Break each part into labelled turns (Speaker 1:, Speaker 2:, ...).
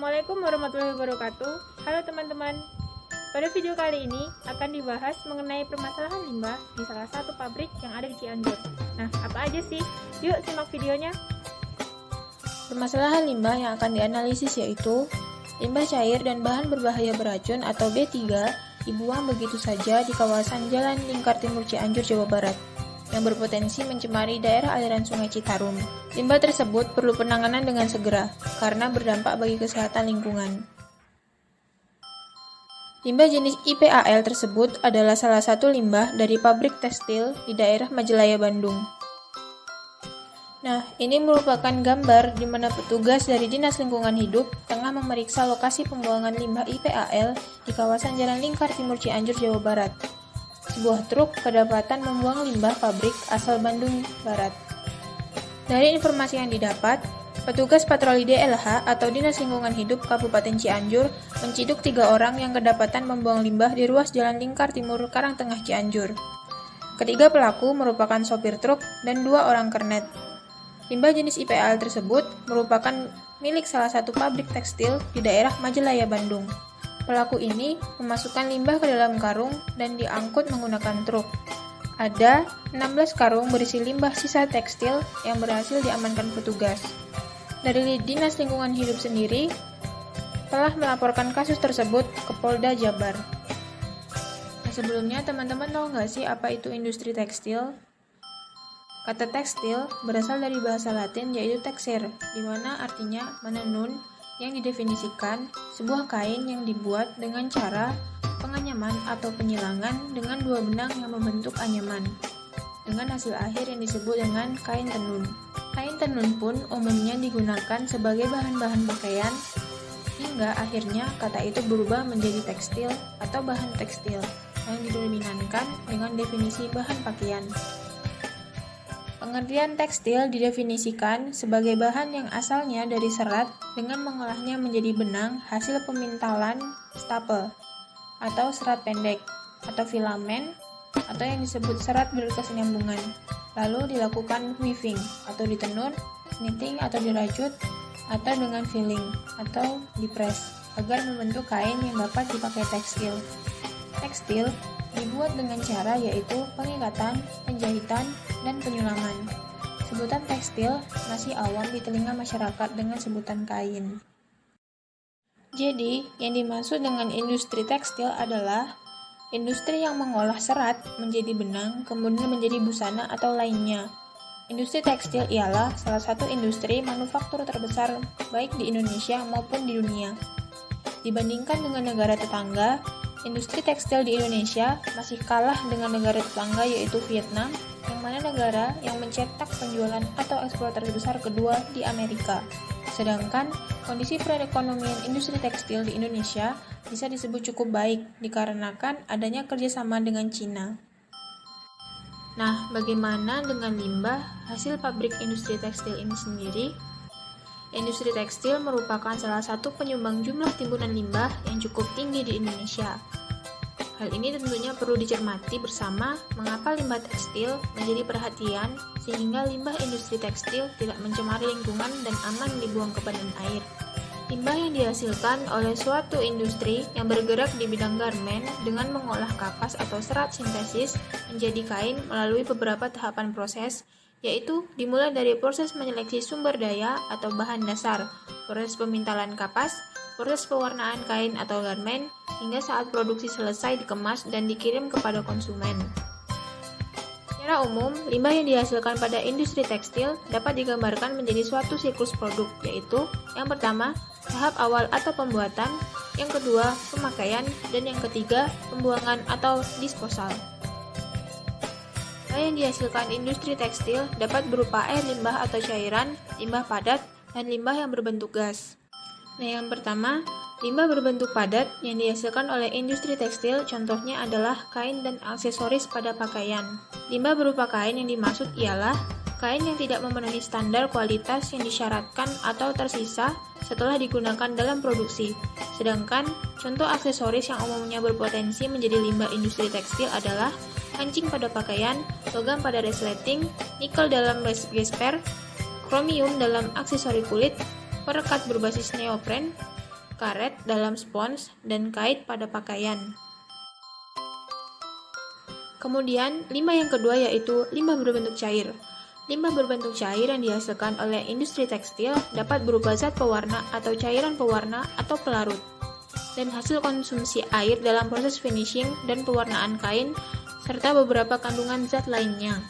Speaker 1: Assalamualaikum warahmatullahi wabarakatuh. Halo teman-teman. Pada video kali ini akan dibahas mengenai permasalahan limbah di salah satu pabrik yang ada di Cianjur. Nah, apa aja sih? Yuk simak videonya.
Speaker 2: Permasalahan limbah yang akan dianalisis yaitu limbah cair dan bahan berbahaya beracun atau B3 dibuang begitu saja di kawasan Jalan Lingkar Timur Cianjur, Jawa Barat, yang berpotensi mencemari daerah aliran Sungai Citarum. Limbah tersebut perlu penanganan dengan segera, karena berdampak bagi kesehatan lingkungan. Limbah jenis IPAL tersebut adalah salah satu limbah dari pabrik tekstil di daerah Majalaya, Bandung. Nah, ini merupakan gambar di mana petugas dari Dinas Lingkungan Hidup tengah memeriksa lokasi pembuangan limbah IPAL di kawasan Jalan Lingkar Timur Cianjur, Jawa Barat. Sebuah truk kedapatan membuang limbah pabrik asal Bandung Barat. Dari informasi yang didapat, petugas patroli DLH atau Dinas Lingkungan Hidup Kabupaten Cianjur menciduk 3 orang yang kedapatan membuang limbah di ruas Jalan Lingkar Timur Karangtengah Cianjur. Ketiga pelaku merupakan sopir truk dan 2 orang kernet. Limbah jenis IPAL tersebut merupakan milik salah satu pabrik tekstil di daerah Majalaya, Bandung. Pelaku ini memasukkan limbah ke dalam karung dan diangkut menggunakan truk. Ada 16 karung berisi limbah sisa tekstil yang berhasil diamankan petugas. Dari Dinas Lingkungan Hidup sendiri telah melaporkan kasus tersebut ke Polda Jabar. Nah, sebelumnya teman-teman tahu nggak sih apa itu industri tekstil? Kata tekstil berasal dari bahasa Latin yaitu texere, di mana artinya menenun, yang didefinisikan sebuah kain yang dibuat dengan cara penganyaman atau penyilangan dengan 2 benang yang membentuk anyaman, dengan hasil akhir yang disebut dengan kain tenun. Kain tenun pun umumnya digunakan sebagai bahan-bahan pakaian, hingga akhirnya kata itu berubah menjadi tekstil atau bahan tekstil, yang didominankan dengan definisi bahan pakaian. Pengertian tekstil didefinisikan sebagai bahan yang asalnya dari serat dengan mengolahnya menjadi benang hasil pemintalan stapel atau serat pendek atau filamen atau yang disebut serat berkesinambungan. Lalu dilakukan weaving atau ditenun, knitting atau dirajut, atau dengan filling atau dipres agar membentuk kain yang dapat dipakai tekstil. Tekstil dibuat dengan cara yaitu pengikatan, penjahitan, dan penyulangan. Sebutan tekstil masih awam di telinga masyarakat dengan sebutan kain. Jadi, yang dimaksud dengan industri tekstil adalah industri yang mengolah serat menjadi benang, kemudian menjadi busana atau lainnya. Industri tekstil ialah salah satu industri manufaktur terbesar baik di Indonesia maupun di dunia. Dibandingkan dengan negara tetangga, industri tekstil di Indonesia masih kalah dengan negara tetangga yaitu Vietnam, yang mana negara yang mencetak penjualan atau ekspor terbesar kedua di Amerika. Sedangkan kondisi perekonomian industri tekstil di Indonesia bisa disebut cukup baik dikarenakan adanya kerjasama dengan Cina. Nah, bagaimana dengan limbah hasil pabrik industri tekstil ini sendiri? Industri tekstil merupakan salah satu penyumbang jumlah timbunan limbah yang cukup tinggi di Indonesia. Hal ini tentunya perlu dicermati bersama mengapa limbah tekstil menjadi perhatian sehingga limbah industri tekstil tidak mencemari lingkungan dan aman dibuang ke badan air. Limbah yang dihasilkan oleh suatu industri yang bergerak di bidang garmen dengan mengolah kapas atau serat sintesis menjadi kain melalui beberapa tahapan proses, yaitu dimulai dari proses menyeleksi sumber daya atau bahan dasar, proses pemintalan kapas, proses pewarnaan kain atau garmen, hingga saat produksi selesai dikemas dan dikirim kepada konsumen. Secara umum, limbah yang dihasilkan pada industri tekstil dapat digambarkan menjadi suatu siklus produk, yaitu yang pertama, tahap awal atau pembuatan, yang kedua, pemakaian, dan yang ketiga, pembuangan atau disposal. Limbah yang dihasilkan industri tekstil dapat berupa air limbah atau cairan, limbah padat, dan limbah yang berbentuk gas. Nah, yang pertama, limbah berbentuk padat yang dihasilkan oleh industri tekstil contohnya adalah kain dan aksesoris pada pakaian. Limbah berupa kain yang dimaksud ialah kain yang tidak memenuhi standar kualitas yang disyaratkan atau tersisa setelah digunakan dalam produksi. Sedangkan contoh aksesoris yang umumnya berpotensi menjadi limbah industri tekstil adalah kancing pada pakaian, logam pada resleting, nikel dalam gesper, kromium dalam aksesori kulit, perekat berbasis neopren, karet dalam spons, dan kait pada pakaian. Kemudian, limbah yang kedua yaitu limbah berbentuk cair. Limbah berbentuk cair yang dihasilkan oleh industri tekstil dapat berupa zat pewarna atau cairan pewarna atau pelarut, dan hasil konsumsi air dalam proses finishing dan pewarnaan kain, serta beberapa kandungan zat lainnya.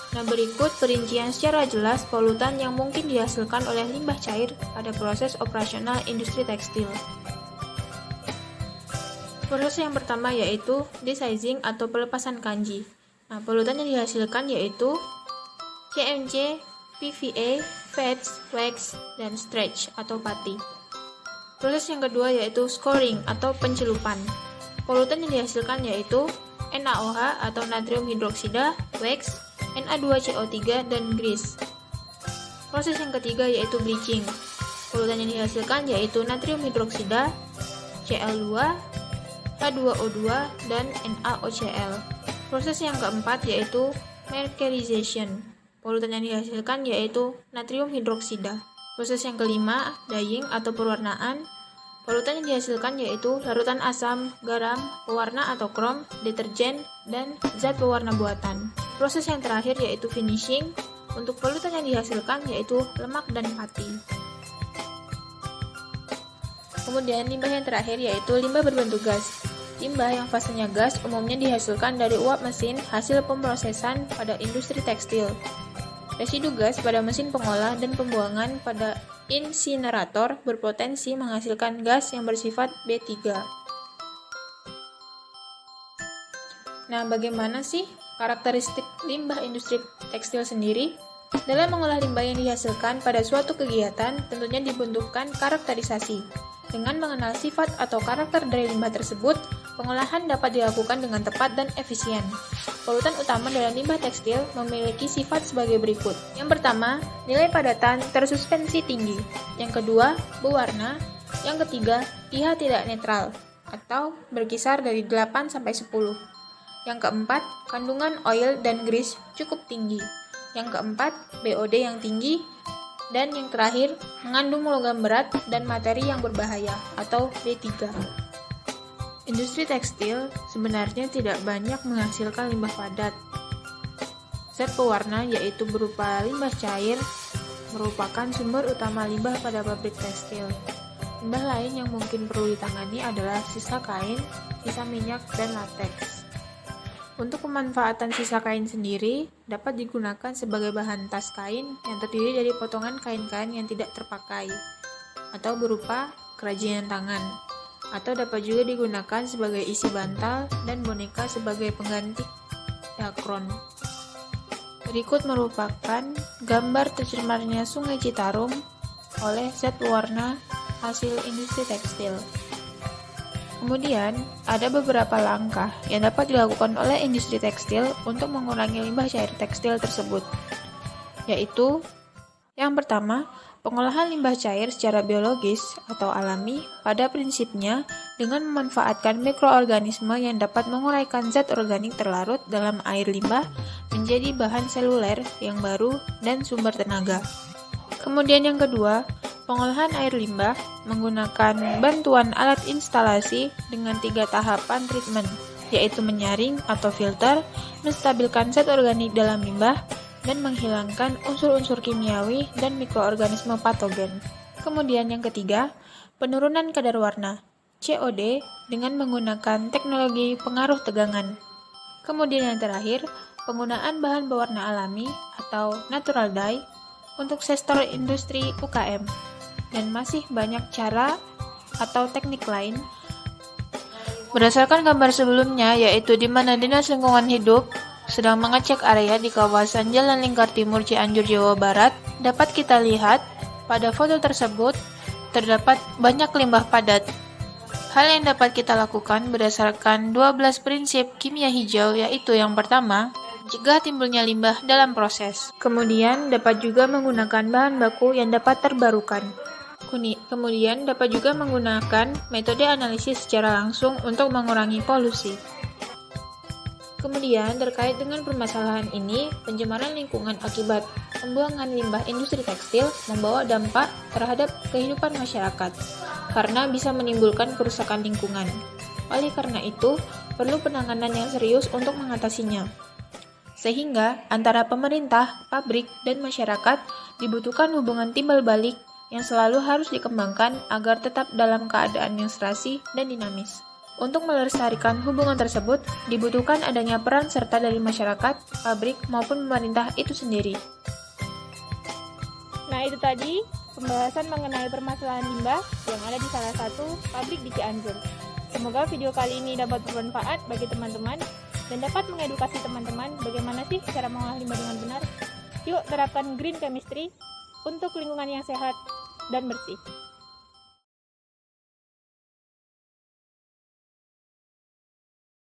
Speaker 2: Nah, berikut perincian secara jelas polutan yang mungkin dihasilkan oleh limbah cair pada proses operasional industri tekstil. Proses yang pertama yaitu desizing atau pelepasan kanji. Nah, polutan yang dihasilkan yaitu CMC, PVA, fats, wax, dan stretch atau pati. Proses yang kedua yaitu scoring atau pencelupan. Polutan yang dihasilkan yaitu NaOH atau natrium hidroksida, wax, Na2CO3, dan grease. Proses yang ketiga yaitu bleaching. Polutan yang dihasilkan yaitu natrium hidroksida, Cl2, H2O2, dan NaOCl. Proses yang keempat yaitu mercurization. Polutan yang dihasilkan yaitu natrium hidroksida. Proses yang kelima, dyeing atau pewarnaan. Polutan yang dihasilkan yaitu larutan asam, garam, pewarna atau krom, deterjen, dan zat pewarna buatan. Proses yang terakhir yaitu finishing. Untuk polutan yang dihasilkan yaitu lemak dan pati. Kemudian limbah yang terakhir yaitu limbah berbentuk gas. Limbah yang fasenya gas umumnya dihasilkan dari uap mesin hasil pemrosesan pada industri tekstil. Residu gas pada mesin pengolah dan pembuangan pada insinerator berpotensi menghasilkan gas yang bersifat B3. Nah, bagaimana sih karakteristik limbah industri tekstil sendiri? Dalam mengolah limbah yang dihasilkan pada suatu kegiatan, tentunya dibentukkan karakterisasi. Dengan mengenal sifat atau karakter dari limbah tersebut, pengolahan dapat dilakukan dengan tepat dan efisien. Polutan utama dalam limbah tekstil memiliki sifat sebagai berikut. Yang pertama, nilai padatan tersuspensi tinggi. Yang kedua, berwarna. Yang ketiga, pH tidak netral atau berkisar dari 8 sampai 10. Yang keempat, kandungan oil dan grease cukup tinggi. Yang keempat, BOD yang tinggi. Dan yang terakhir, mengandung logam berat dan materi yang berbahaya atau B3. Industri tekstil sebenarnya tidak banyak menghasilkan limbah padat. Zat pewarna yaitu berupa limbah cair merupakan sumber utama limbah pada pabrik tekstil. Limbah lain yang mungkin perlu ditangani adalah sisa kain, sisa minyak, dan lateks. Untuk pemanfaatan sisa kain sendiri, dapat digunakan sebagai bahan tas kain yang terdiri dari potongan kain-kain yang tidak terpakai, atau berupa kerajinan tangan, atau dapat juga digunakan sebagai isi bantal dan boneka sebagai pengganti dakron. Berikut merupakan gambar tercemarnya Sungai Citarum oleh zat pewarna hasil industri tekstil. Kemudian, ada beberapa langkah yang dapat dilakukan oleh industri tekstil untuk mengurangi limbah cair tekstil tersebut, yaitu yang pertama, pengolahan limbah cair secara biologis atau alami pada prinsipnya dengan memanfaatkan mikroorganisme yang dapat menguraikan zat organik terlarut dalam air limbah menjadi bahan seluler yang baru dan sumber tenaga. Kemudian yang kedua, pengolahan air limbah menggunakan bantuan alat instalasi dengan 3 tahapan treatment, yaitu menyaring atau filter, menstabilkan zat organik dalam limbah, dan menghilangkan unsur-unsur kimiawi dan mikroorganisme patogen. Kemudian yang ketiga, penurunan kadar warna, COD, dengan menggunakan teknologi pengaruh tegangan. Kemudian yang terakhir, penggunaan bahan pewarna alami atau natural dye untuk sektor industri UKM. Dan masih banyak cara atau teknik lain. Berdasarkan gambar sebelumnya, yaitu di mana Dinas Lingkungan Hidup sedang mengecek area di kawasan Jalan Lingkar Timur Cianjur, Jawa Barat, dapat kita lihat pada foto tersebut terdapat banyak limbah padat. Hal yang dapat kita lakukan berdasarkan 12 prinsip kimia hijau, yaitu yang pertama, cegah timbulnya limbah dalam proses. Kemudian dapat juga menggunakan bahan baku yang dapat terbarukan. Kemudian dapat juga menggunakan metode analisis secara langsung untuk mengurangi polusi. Kemudian terkait dengan permasalahan ini, pencemaran lingkungan akibat pembuangan limbah industri tekstil membawa dampak terhadap kehidupan masyarakat. karena bisa menimbulkan kerusakan lingkungan. Oleh karena itu, perlu penanganan yang serius untuk mengatasinya. Sehingga antara pemerintah, pabrik, dan masyarakat dibutuhkan hubungan timbal balik yang selalu harus dikembangkan agar tetap dalam keadaan yang serasi dan dinamis. Untuk melestarikan hubungan tersebut, dibutuhkan adanya peran serta dari masyarakat, pabrik, maupun pemerintah itu sendiri.
Speaker 1: Nah, itu tadi pembahasan mengenai permasalahan limbah yang ada di salah satu pabrik di Cianjur. Semoga video kali ini dapat bermanfaat bagi teman-teman dan dapat mengedukasi teman-teman bagaimana sih cara mengolah limbah dengan benar. Yuk terapkan green chemistry untuk lingkungan yang sehat dan bersih.